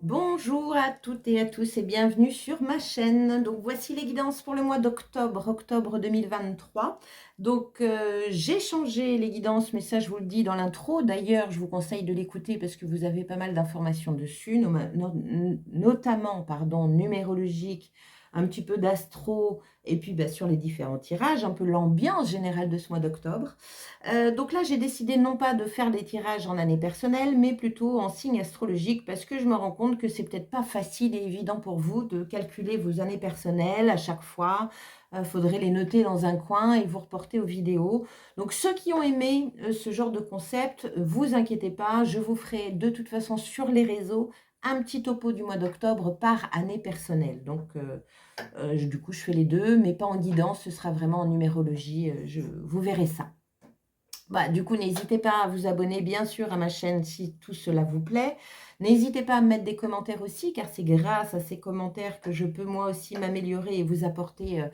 Bonjour à toutes et à tous et bienvenue sur ma chaîne. Donc voici les guidances pour le mois d'octobre, octobre 2023. Donc j'ai changé les guidances, mais ça je vous le dis dans l'intro. D'ailleurs, je vous conseille de l'écouter parce que vous avez pas mal d'informations dessus, notamment numérologique, un petit peu d'astro et puis sur les différents tirages, un peu l'ambiance générale de ce mois d'octobre. Donc là, j'ai décidé non pas de faire des tirages en année personnelle, mais plutôt en signe astrologique, parce que je me rends compte que c'est peut-être pas facile et évident pour vous de calculer vos années personnelles à chaque fois. Il faudrait les noter dans un coin et vous reporter aux vidéos. Donc ceux qui ont aimé ce genre de concept, vous inquiétez pas, je vous ferai de toute façon sur les réseaux un petit topo du mois d'octobre par année personnelle. Donc du coup, je fais les deux, mais pas en guidance, ce sera vraiment en numérologie. Vous verrez ça. Du coup, n'hésitez pas à vous abonner, bien sûr, à ma chaîne si tout cela vous plaît. N'hésitez pas à me mettre des commentaires aussi, car c'est grâce à ces commentaires que je peux moi aussi m'améliorer et vous apporter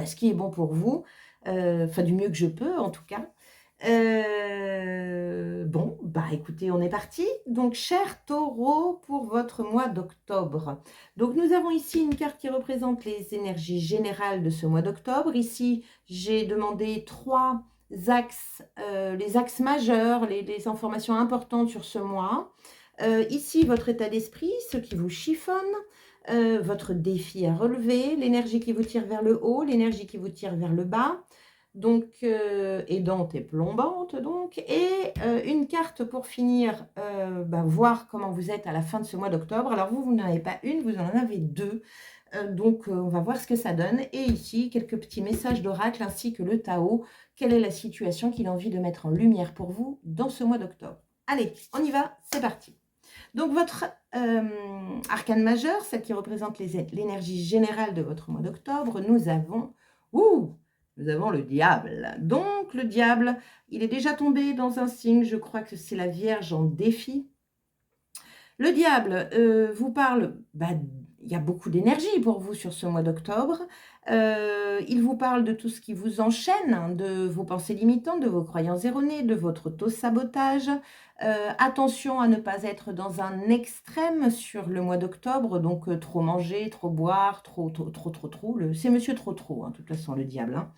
ce qui est bon pour vous. Enfin, du mieux que je peux, en tout cas. Écoutez, on est parti. Donc, cher taureau, pour votre mois d'octobre. Donc, nous avons ici une carte qui représente les énergies générales de ce mois d'octobre. Ici, j'ai demandé trois axes, les axes majeurs, les informations importantes sur ce mois. Ici, votre état d'esprit, ce qui vous chiffonne, votre défi à relever, l'énergie qui vous tire vers le haut, l'énergie qui vous tire vers le bas, donc aidante et plombante, donc, et une carte pour finir, voir comment vous êtes à la fin de ce mois d'octobre. Alors vous n'en avez pas une, vous en avez deux. On va voir ce que ça donne. Et ici, quelques petits messages d'oracle ainsi que le Tao. Quelle est la situation qu'il a envie de mettre en lumière pour vous dans ce mois d'octobre? Allez, on y va, c'est parti. Donc votre arcane majeur, celle qui représente l'énergie générale de votre mois d'octobre, nous avons le diable. Donc le diable, il est déjà tombé dans un signe, je crois que c'est la Vierge en défi. Le diable vous parle, il y a beaucoup d'énergie pour vous sur ce mois d'octobre. Il vous parle de tout ce qui vous enchaîne, hein, de vos pensées limitantes, de vos croyances erronées, de votre auto-sabotage. Attention à ne pas être dans un extrême sur le mois d'octobre, donc trop manger, trop boire, trop. C'est monsieur trop, hein, de toute façon, le diable. Hein.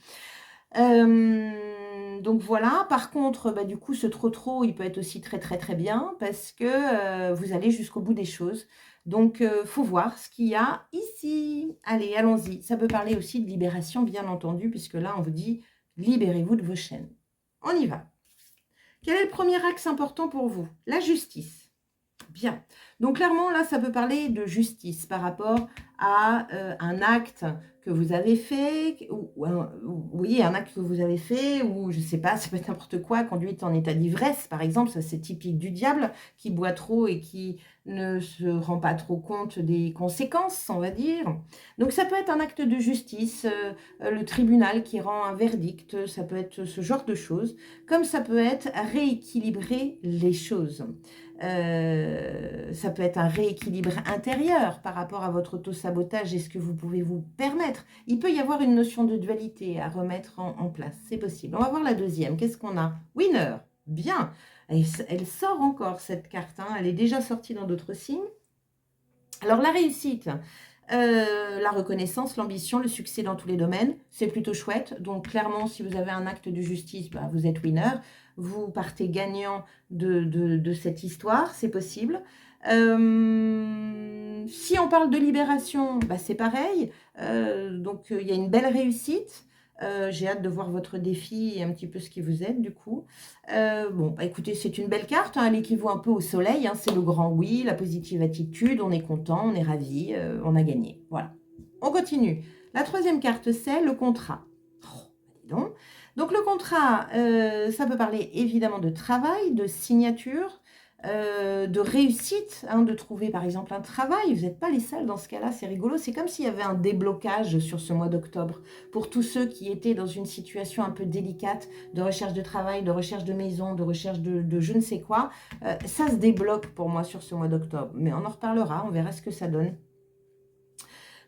Donc voilà, par contre, du coup, ce trop, il peut être aussi très bien parce que vous allez jusqu'au bout des choses. Donc, faut voir ce qu'il y a ici. Allez, allons-y. Ça peut parler aussi de libération, bien entendu, puisque là, on vous dit libérez-vous de vos chaînes. On y va. Quel est le premier axe important pour vous? La justice. Bien. Donc clairement, là, ça peut parler de justice par rapport à un acte que vous avez fait, un acte que vous avez fait, ou je ne sais pas, ça peut être n'importe quoi, conduite en état d'ivresse, par exemple, ça c'est typique du diable, qui boit trop et qui ne se rend pas trop compte des conséquences, on va dire. Donc ça peut être un acte de justice, le tribunal qui rend un verdict, ça peut être ce genre de choses, comme ça peut être rééquilibrer les choses. Ça peut être un rééquilibre intérieur par rapport à votre auto-sabotage et ce que vous pouvez vous permettre. Il peut y avoir une notion de dualité à remettre en place, c'est possible. On va voir la deuxième. Qu'est-ce qu'on a? Winner. Bien. Elle sort encore cette carte. Hein. Elle est déjà sortie dans d'autres signes. Alors la réussite, la reconnaissance, l'ambition, le succès dans tous les domaines, c'est plutôt chouette. Donc clairement, si vous avez un acte de justice, vous êtes winner. Vous partez gagnant de cette histoire, c'est possible. Si on parle de libération, c'est pareil. Il y a une belle réussite. J'ai hâte de voir votre défi et un petit peu ce qui vous aide du coup. Écoutez, c'est une belle carte, hein, elle équivaut un peu au soleil, hein, c'est le grand oui, la positive attitude, on est content, on est ravi, on a gagné. Voilà. On continue. La troisième carte, c'est le contrat. Dis donc le contrat, ça peut parler évidemment de travail, de signature, de réussite, hein, de trouver par exemple un travail. Vous n'êtes pas les seuls dans ce cas-là, c'est rigolo. C'est comme s'il y avait un déblocage sur ce mois d'octobre pour tous ceux qui étaient dans une situation un peu délicate de recherche de travail, de recherche de maison, de recherche de je ne sais quoi. Ça se débloque pour moi sur ce mois d'octobre, mais on en reparlera, on verra ce que ça donne.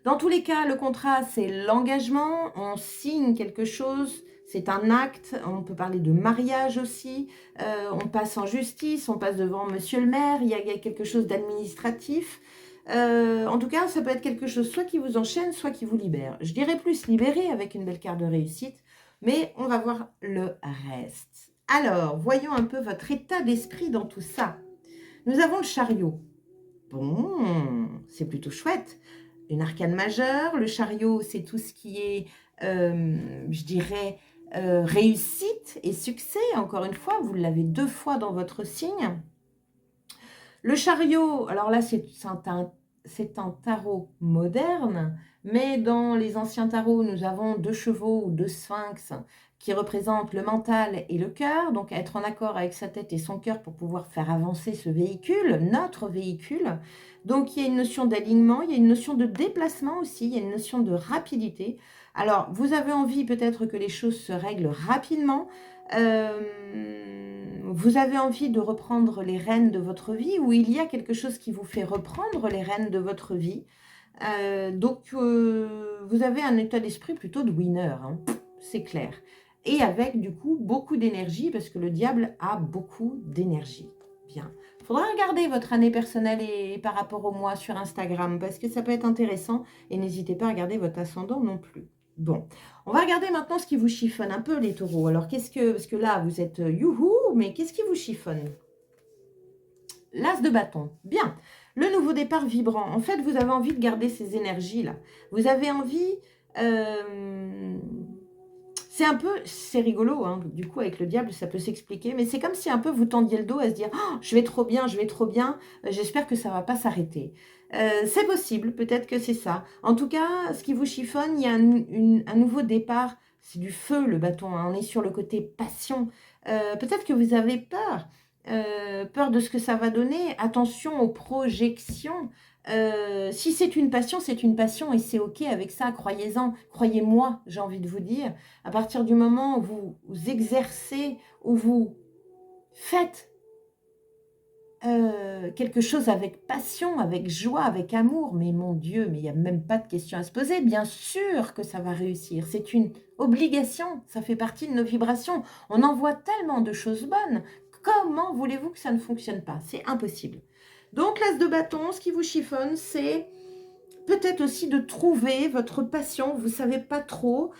Dans tous les cas, le contrat, c'est l'engagement, on signe quelque chose, c'est un acte, on peut parler de mariage aussi, on passe en justice, on passe devant monsieur le maire, il y a quelque chose d'administratif. En tout cas, ça peut être quelque chose soit qui vous enchaîne, soit qui vous libère. Je dirais plus libéré avec une belle carte de réussite, mais on va voir le reste. Alors, voyons un peu votre état d'esprit dans tout ça. Nous avons le chariot. Bon, c'est plutôt chouette. Une arcane majeure, le chariot, c'est tout ce qui est, je dirais, réussite et succès. Encore une fois, vous l'avez 2 fois dans votre signe. Le chariot, alors là, c'est un tarot moderne, mais dans les anciens tarots, nous avons 2 chevaux ou 2 sphinx qui représentent le mental et le cœur, donc être en accord avec sa tête et son cœur pour pouvoir faire avancer ce véhicule, notre véhicule. Donc il y a une notion d'alignement, il y a une notion de déplacement aussi, il y a une notion de rapidité. Alors, vous avez envie peut-être que les choses se règlent rapidement, vous avez envie de reprendre les rênes de votre vie, ou il y a quelque chose qui vous fait reprendre les rênes de votre vie. Donc, vous avez un état d'esprit plutôt de winner, hein, c'est clair. Et avec, du coup, beaucoup d'énergie, parce que le diable a beaucoup d'énergie. Bien. Il faudra regarder votre année personnelle et par rapport au mois sur Instagram, parce que ça peut être intéressant. Et n'hésitez pas à regarder votre ascendant non plus. Bon, on va regarder maintenant ce qui vous chiffonne un peu, les taureaux. Alors, parce que là, vous êtes youhou, mais qu'est-ce qui vous chiffonne? L'as de bâton. Bien. Le nouveau départ vibrant. En fait, vous avez envie de garder ces énergies-là. Vous avez envie... c'est rigolo, hein. Du coup, avec le diable, ça peut s'expliquer. Mais c'est comme si un peu vous tendiez le dos à se dire oh, je vais trop bien, j'espère que ça ne va pas s'arrêter. C'est possible, peut-être que c'est ça. En tout cas, ce qui vous chiffonne, il y a un nouveau départ. C'est du feu, le bâton, hein. On est sur le côté passion. Peut-être que vous avez peur. Peur de ce que ça va donner. Attention aux projections. Si c'est une passion et c'est ok avec ça, croyez-en, croyez-moi, j'ai envie de vous dire. À partir du moment où vous exercez, où vous faites quelque chose avec passion, avec joie, avec amour, mais mon Dieu, mais il n'y a même pas de question à se poser. Bien sûr que ça va réussir, c'est une obligation, ça fait partie de nos vibrations. On envoie tellement de choses bonnes, comment voulez-vous que ça ne fonctionne pas? C'est impossible. Donc l'as de bâton, ce qui vous chiffonne, c'est peut-être aussi de trouver votre passion. Vous ne savez pas trop,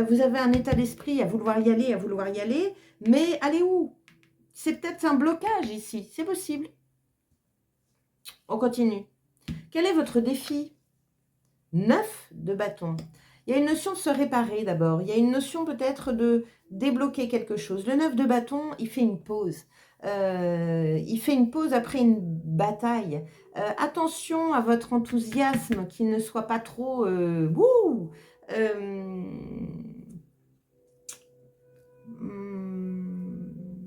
vous avez un état d'esprit à vouloir y aller, mais allez où? C'est peut-être un blocage ici, c'est possible. On continue. Quel est votre défi? 9 de bâton. Il y a une notion de se réparer d'abord. Il y a une notion peut-être de débloquer quelque chose. Le 9 de bâton, il fait une pause. Il fait une pause après une bataille. Attention à votre enthousiasme, qu'il ne soit pas trop...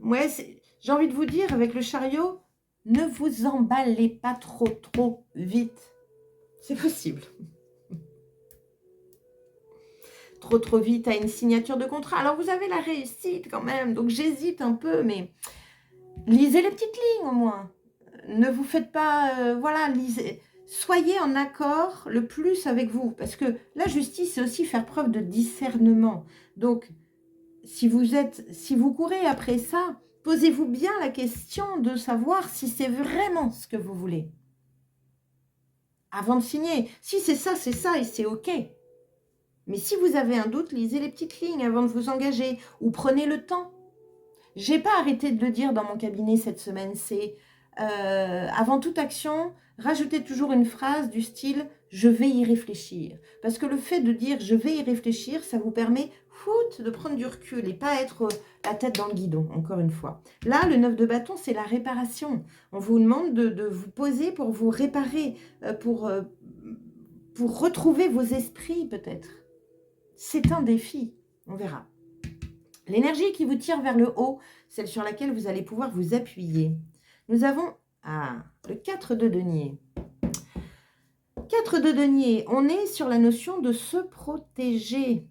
ouais, j'ai envie de vous dire, avec le chariot, ne vous emballez pas trop vite. C'est possible. Trop vite à une signature de contrat. Alors, vous avez la réussite quand même, donc j'hésite un peu, mais lisez les petites lignes au moins. Ne vous faites pas... voilà, lisez. Soyez en accord le plus avec vous, parce que la justice, c'est aussi faire preuve de discernement. Donc, si vous courez après ça, posez-vous bien la question de savoir si c'est vraiment ce que vous voulez. Avant de signer. Si c'est ça et c'est OK. Mais si vous avez un doute, lisez les petites lignes avant de vous engager ou prenez le temps. J'ai pas arrêté de le dire dans mon cabinet cette semaine, c'est avant toute action, rajoutez toujours une phrase du style « je vais y réfléchir ». Parce que le fait de dire « je vais y réfléchir », ça vous permet de prendre du recul et pas être la tête dans le guidon, encore une fois. Là, le 9 de bâton, c'est la réparation. On vous demande de vous poser pour vous réparer, pour retrouver vos esprits peut-être. C'est un défi, on verra. L'énergie qui vous tire vers le haut, celle sur laquelle vous allez pouvoir vous appuyer. Nous avons le 4 de denier. 4 de denier, on est sur la notion de se protéger.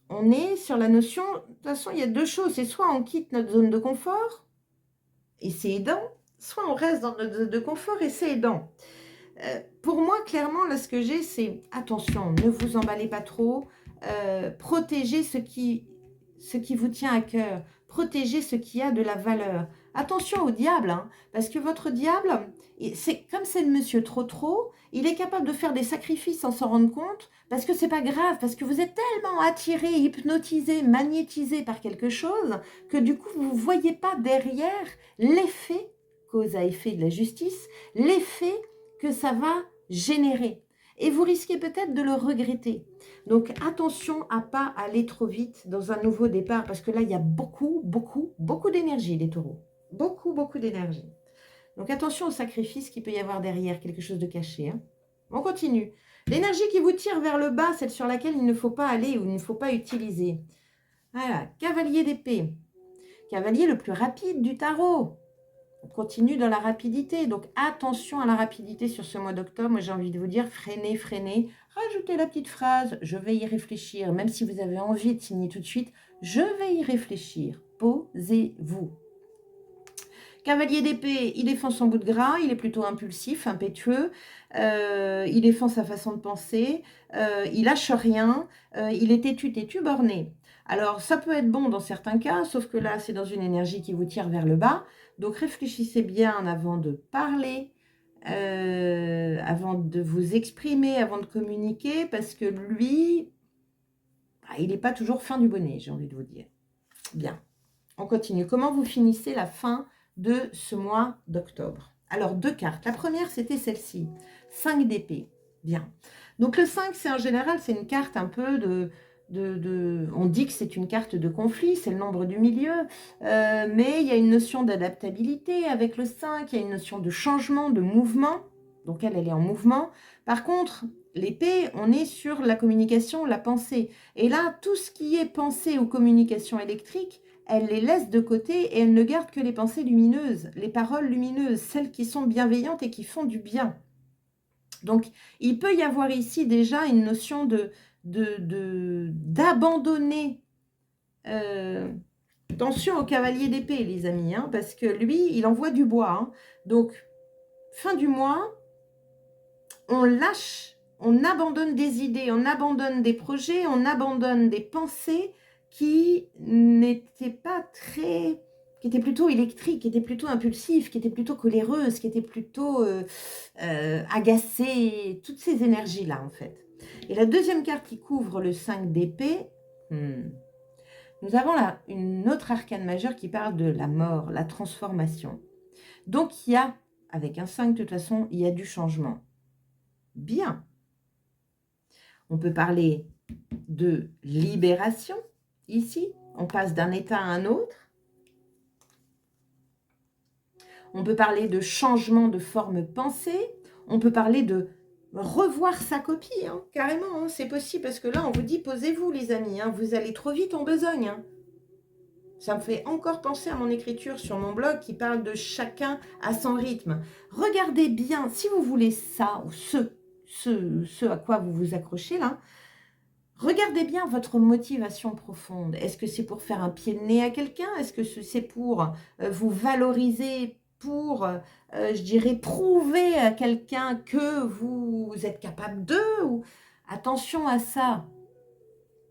On est sur la notion, de toute façon, il y a deux choses. C'est soit on quitte notre zone de confort, et c'est aidant, soit on reste dans notre zone de confort et c'est aidant. Pour moi, clairement, là, ce que j'ai, c'est attention, ne vous emballez pas trop. Protégez ce qui vous tient à cœur. Protégez ce qui a de la valeur. Attention au diable, hein, parce que votre diable, comme c'est le monsieur trop, il est capable de faire des sacrifices sans s'en rendre compte, parce que c'est pas grave, parce que vous êtes tellement attiré, hypnotisé, magnétisé par quelque chose, que du coup, vous ne voyez pas derrière l'effet, cause à effet de la justice, l'effet que ça va générer. Et vous risquez peut-être de le regretter. Donc attention à ne pas aller trop vite dans un nouveau départ, parce que là, il y a beaucoup d'énergie, les taureaux. Beaucoup d'énergie. Donc attention au sacrifice qu'il peut y avoir derrière, quelque chose de caché. Hein. On continue. L'énergie qui vous tire vers le bas, celle sur laquelle il ne faut pas aller ou il ne faut pas utiliser. Voilà, cavalier d'épée. Cavalier le plus rapide du tarot. On continue dans la rapidité. Donc attention à la rapidité sur ce mois d'octobre. Moi j'ai envie de vous dire, freinez. Rajoutez la petite phrase, je vais y réfléchir. Même si vous avez envie de signer tout de suite, je vais y réfléchir. Posez-vous. Cavalier d'épée, il défend son bout de gras, il est plutôt impulsif, impétueux, il défend sa façon de penser, il lâche rien, il est têtu, borné. Alors, ça peut être bon dans certains cas, sauf que là, c'est dans une énergie qui vous tire vers le bas. Donc, réfléchissez bien avant de parler, avant de vous exprimer, avant de communiquer, parce que lui, il n'est pas toujours fin du bonnet, j'ai envie de vous dire. Bien. On continue. Comment vous finissez la fin de ce mois d'octobre? Alors, 2 cartes. La première, c'était celle-ci. 5 d'épée. Bien. Donc, le 5, c'est en général, c'est une carte un peu on dit que c'est une carte de conflit, c'est le nombre du milieu, mais il y a une notion d'adaptabilité avec le 5, il y a une notion de changement, de mouvement. Donc, elle est en mouvement. Par contre, l'épée, on est sur la communication, la pensée. Et là, tout ce qui est pensée ou communication électrique, elle les laisse de côté et elle ne garde que les pensées lumineuses, les paroles lumineuses, celles qui sont bienveillantes et qui font du bien. Donc, il peut y avoir ici déjà une notion d'abandonner. Attention au cavalier d'épée, les amis, hein, parce que lui, il envoie du bois. Hein. Donc, fin du mois, on lâche, on abandonne des idées, on abandonne des projets, on abandonne des pensées qui n'étaient pas très, qui étaient plutôt électriques, qui étaient plutôt impulsives, qui étaient plutôt coléreuses, qui étaient plutôt agacées, toutes ces énergies-là en fait. Et la deuxième carte qui couvre le 5 d'épée, nous avons là une autre arcane majeure qui parle de la mort, la transformation. Donc il y a, avec un 5 de toute façon, il y a du changement. Bien. On peut parler de libération, ici. On passe d'un état à un autre. On peut parler de changement de forme pensée. On peut parler de revoir sa copie, hein, carrément. Hein, c'est possible parce que là, on vous dit, posez-vous les amis. Hein, vous allez trop vite en besogne. Hein. Ça me fait encore penser à mon écriture sur mon blog qui parle de chacun à son rythme. Regardez bien, si vous voulez ça, ou ce à quoi vous vous accrochez là, regardez bien votre motivation profonde. Est-ce que c'est pour faire un pied de nez à quelqu'un? Est-ce que c'est pour vous valoriser, pour, je dirais, prouver à quelqu'un que vous êtes capable d'eux? Attention à ça.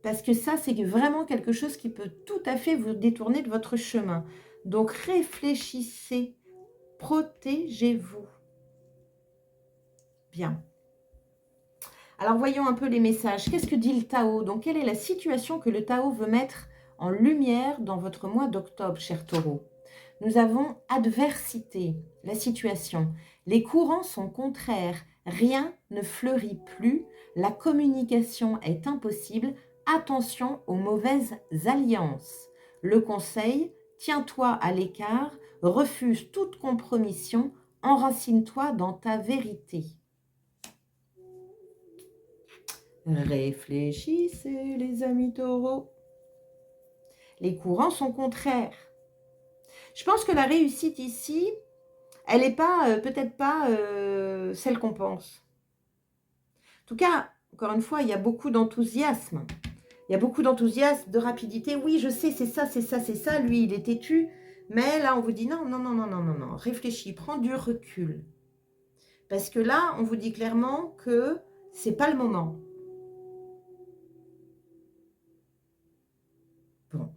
Parce que ça, c'est vraiment quelque chose qui peut tout à fait vous détourner de votre chemin. Donc, réfléchissez, protégez-vous. Bien. Alors, voyons un peu les messages. Qu'est-ce que dit le Tao? Donc, quelle est la situation que le Tao veut mettre en lumière dans votre mois d'octobre, cher Taureau? Nous avons adversité, la situation. Les courants sont contraires. Rien ne fleurit plus. La communication est impossible. Attention aux mauvaises alliances. Le conseil, tiens-toi à l'écart, refuse toute compromission, enracine-toi dans ta vérité. Réfléchissez, les amis taureaux. Les courants sont contraires. Je pense que la réussite ici, elle n'est pas, peut-être pas celle qu'on pense. En tout cas, encore une fois, il y a beaucoup d'enthousiasme. Il y a beaucoup d'enthousiasme, de rapidité. Oui, je sais, c'est ça. Lui, il est têtu. Mais là, on vous dit non. Réfléchis, prends du recul. Parce que là, on vous dit clairement que c'est pas le moment. Bon.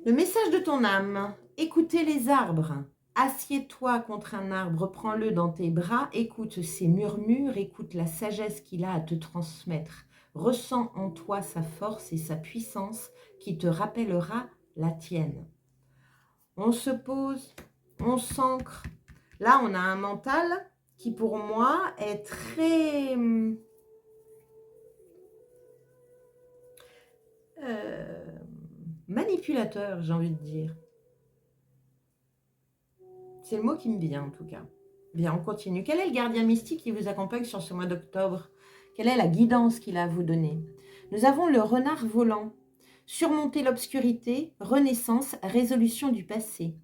Le message de ton âme. Écoutez les arbres. Assieds-toi contre un arbre, prends-le dans tes bras, écoute ses murmures, écoute la sagesse qu'il a à te transmettre. Ressens en toi sa force et sa puissance qui te rappellera la tienne. On se pose, on s'ancre. Là, on a un mental qui, pour moi, est très... manipulateur, j'ai envie de dire. C'est le mot qui me vient en tout cas. Bien, on continue. Quel est le gardien mystique qui vous accompagne sur ce mois d'octobre? Quelle est la guidance qu'il a à vous donner? Nous avons le renard volant. Surmonter l'obscurité, renaissance, résolution du passé.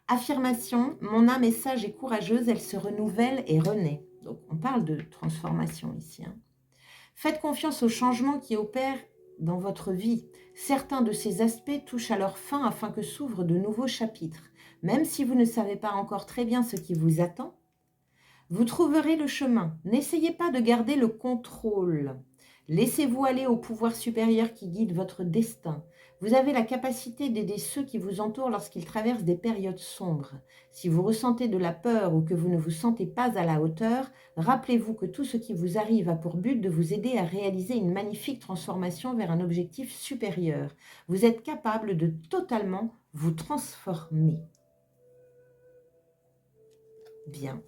Affirmation, mon âme est sage et courageuse, elle se renouvelle et renaît. Donc on parle de transformation ici. Faites confiance aux changements qui opèrent dans votre vie. Certains de ces aspects touchent à leur fin afin que s'ouvrent de nouveaux chapitres. Même si vous ne savez pas encore très bien ce qui vous attend, vous trouverez le chemin. N'essayez pas de garder le contrôle. Laissez-vous aller au pouvoir supérieur qui guide votre destin. Vous avez la capacité d'aider ceux qui vous entourent lorsqu'ils traversent des périodes sombres. Si vous ressentez de la peur ou que vous ne vous sentez pas à la hauteur, rappelez-vous que tout ce qui vous arrive a pour but de vous aider à réaliser une magnifique transformation vers un objectif supérieur. Vous êtes capable de totalement vous transformer. Bien.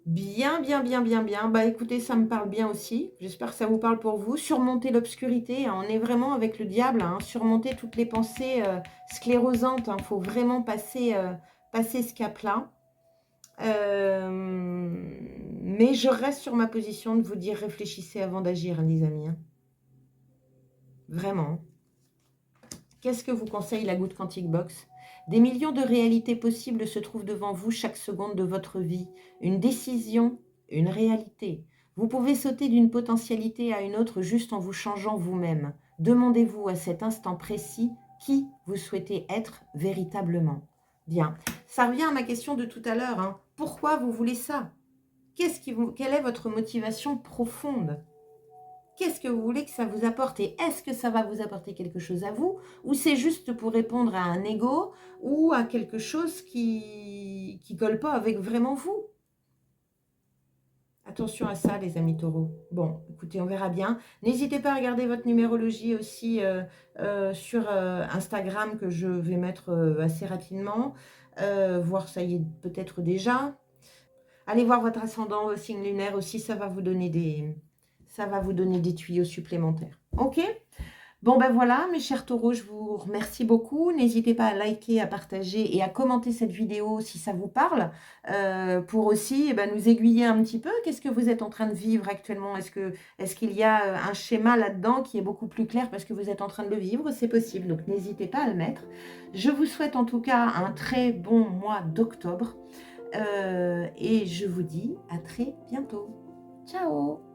Bien, bien, bien, bien, bien. Bah écoutez, ça me parle bien aussi. J'espère que ça vous parle pour vous. Surmonter l'obscurité, hein. On est vraiment avec le diable, hein. Surmonter toutes les pensées sclérosantes. Il faut vraiment passer ce cap-là. Mais je reste sur ma position de vous dire réfléchissez avant d'agir, hein, les amis. Hein. Vraiment. Qu'est-ce que vous conseille la Good Quantic Box? Des millions de réalités possibles se trouvent devant vous chaque seconde de votre vie. Une décision, une réalité. Vous pouvez sauter d'une potentialité à une autre juste en vous changeant vous-même. Demandez-vous à cet instant précis qui vous souhaitez être véritablement. Bien, ça revient à ma question de tout à l'heure. Hein. Pourquoi vous voulez ça? Quelle est votre motivation profonde? Qu'est-ce que vous voulez que ça vous apporte? Et est-ce que ça va vous apporter quelque chose à vous? Ou c'est juste pour répondre à un ego ou à quelque chose qui ne colle pas avec vraiment vous? Attention à ça, les amis taureaux. Bon, écoutez, on verra bien. N'hésitez pas à regarder votre numérologie aussi sur Instagram que je vais mettre assez rapidement. Voir ça y est peut-être déjà. Allez voir votre ascendant au signe lunaire aussi, ça va vous donner des tuyaux supplémentaires. Ok? Bon ben voilà, mes chers taureaux, je vous remercie beaucoup. N'hésitez pas à liker, à partager et à commenter cette vidéo si ça vous parle, pour aussi nous aiguiller un petit peu. Qu'est-ce que vous êtes en train de vivre actuellement? Est-ce qu'il y a un schéma là-dedans qui est beaucoup plus clair parce que vous êtes en train de le vivre? C'est possible, donc n'hésitez pas à le mettre. Je vous souhaite en tout cas un très bon mois d'octobre et je vous dis à très bientôt. Ciao!